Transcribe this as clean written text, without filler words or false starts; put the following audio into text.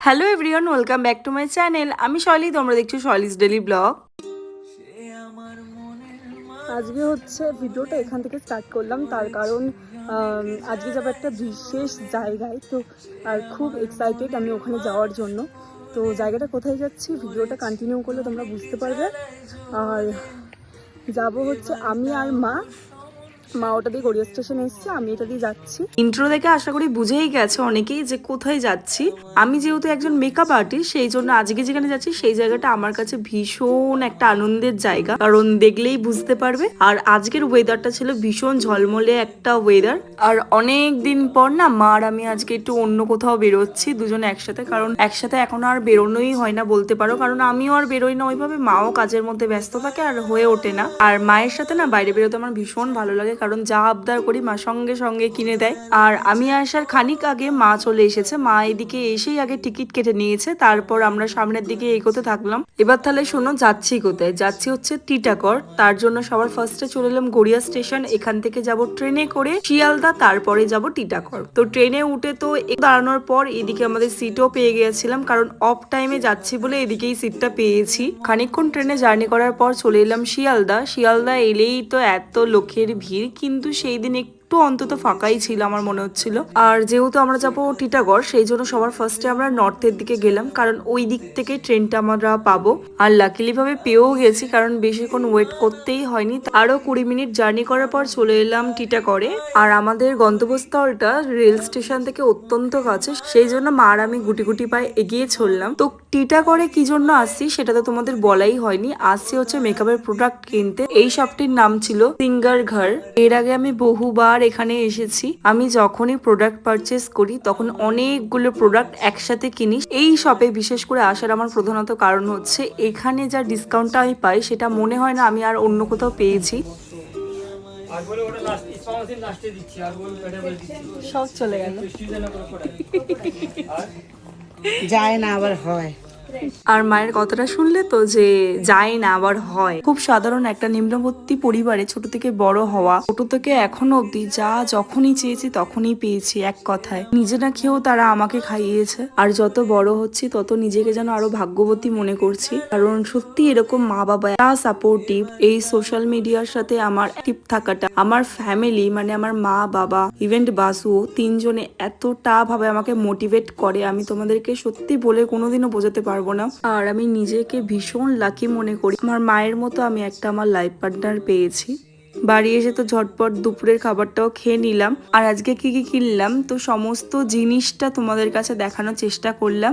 Hello everyone, welcome back to my channel. আমি শৈলী, তোমরা দেখছো শৈলীজ ডেলি ব্লগ। আজকে হচ্ছে ভিডিওটা এখান থেকে স্টার্ট করলাম, তার কারণ আজকে যাবো একটা বিশেষ জায়গায়। তো আর খুব এক্সাইটেড আমি ওখানে যাওয়ার জন্য। তো জায়গাটা কোথায় যাচ্ছি ভিডিওটা কন্টিনিউ করলে তোমরা বুঝতে পারবে। আর যাব হচ্ছে আমি আর মা ওটা দিয়ে গড়িয়া স্টেশনে এসছে, আমি এটা দিয়ে যাচ্ছি। ইন্ট্রো দেখে আশা করি বুঝেই গেছে অনেকেই যে কোথায় যাচ্ছি। আমি যেহেতু একজন মেকআপ আর্টিস্ট, সেই জন্য আজকে যেখানে যাচ্ছি সেই জায়গাটা আমার কাছে ভীষণ একটা আনন্দের জায়গা, কারণ দেখলেই বুঝতে পারবে। আর আজকের ওয়েদারটা ছিল ভীষণ ঝলমলে একটা ওয়েদার। আর অনেক দিন পর না মা আর আমি আজকে একটু অন্য কোথাও বেরোচ্ছি দুজনে একসাথে, কারণ একসাথে এখন আর বেরোনোই হয় না বলতে পারো, কারণ আমিও আর বেরোই না ওইভাবে, মাও কাজের মধ্যে ব্যস্ত থাকে আর হয়ে ওঠে না। আর মায়ের সাথে না বাইরে বেরোতে আমার ভীষণ ভালো লাগে, কারণ যা আবদার করি মা সঙ্গে সঙ্গে কিনে দেয়। আর আমি আসার খানিক আগে মা চলে এসেছে, মা এদিকে এসেই আগে টিকিট কেটে নিয়েছে, তারপর আমরা সামনের দিকে এগোতে থাকলাম। এবার তাহলে শোনো যাচ্ছি কোথায়। যাচ্ছি হচ্ছে টিটাগড়। তার জন্য সবার ফার্স্টে চলে এলাম গড়িয়া স্টেশন। এখান থেকে যাব ট্রেনে করে শিয়ালদা, তারপরে যাব টিটাগড়। তো ট্রেনে উঠে তো দাঁড়ানোর পর এদিকে আমাদের সিটও পেয়ে গিয়েছিলাম, কারণ অফ টাইমে যাচ্ছি বলে এদিকেই সিটটা পেয়েছি। খানিকক্ষণ ট্রেনে জার্নি করার পর চলে এলাম শিয়ালদা এলেই তো এত লোকের ভিড়, কিন্তু সেই দিন একটু অন্তত ফাঁকাই ছিল আমার মনে হচ্ছিল। আর যেহেতু আমরা যাবো টিটাগড়, সেই জন্য সবার ফার্স্টে আমরা নর্থের দিকে গেলাম, কারণ ওই দিক থেকে ট্রেনটা আমরা পাবো। আর লাকিলি ভাবে পেয়েও গেছি, কারণ বেশিক্ষণ ওয়েট করতেই হয়নি। আরো 20 মিনিট জার্নি করার পর চলে এলাম টিটাগড়ে। আর আমাদের গন্তব্যস্থলটা রেল স্টেশন থেকে অত্যন্ত কাছে, সেই জন্য মা আর আমি গুটি গুটি পায়ে এগিয়ে চললাম। তো টিটাগড়ে কি জন্য আসছি সেটা তো তোমাদের বলাই হয়নি। আসছি হচ্ছে মেকআপের প্রোডাক্ট কিনতে। এই শপটির নাম ছিল সিঙ্গার ঘর। এর আগে আমি বহুবার এখানে এসেছি। আমি যখনই প্রোডাক্ট পারচেস করি তখন অনেকগুলো প্রোডাক্ট একসাথে কিনি। এই শপে বিশেষ করে আসার আমার প্রধানত কারণ হচ্ছে এখানে যা ডিসকাউন্টটা আমি পাই সেটা মনে হয় না আমি আর অন্য কোথাও পেয়েছি। সব চলে গেল, যায় না আবার হয়। আর মায়ের কথাটা শুনলে তো, যে যায় না আবার হয়। খুব সাধারণ একটা নিম্নবর্তী পরিবারে ছোট থেকে বড় হওয়া, ছোট থেকে এখনো অব্দি যা যখনই চেয়েছি তখনই পেয়েছি। এক কথায় নিজে না খেয়েও তারা আমাকে খাইয়েছে। আর যত বড় হচ্ছি তত নিজেকে যেন আরো ভাগ্যবতী মনে করছি, কারণ সত্যি এরকম মা বাবা সাপোর্টিভ। এই সোশ্যাল মিডিয়ার সাথে আমার অ্যাক্টিভ থাকাটা, আমার ফ্যামিলি মানে আমার মা বাবা ইভেন্ট বাসু তিনজনে এতটা ভাবে আমাকে মোটিভেট করে, আমি তোমাদেরকে সত্যি বলে কোনোদিনও বোঝাতে পারবো না। আর আমি নিজেকে ভীষণ লাকি মনে করি, আমার মায়ের মতো আমি একটা আমার লাইফ পার্টনার পেয়েছি। বাড়ি এসে তো ঝটপট দুপুরের খাবারটাও খেয়ে নিলাম। আর আজকে কি কি কিনলাম তো সমস্ত জিনিসটা তোমাদের কাছে দেখানোর চেষ্টা করলাম।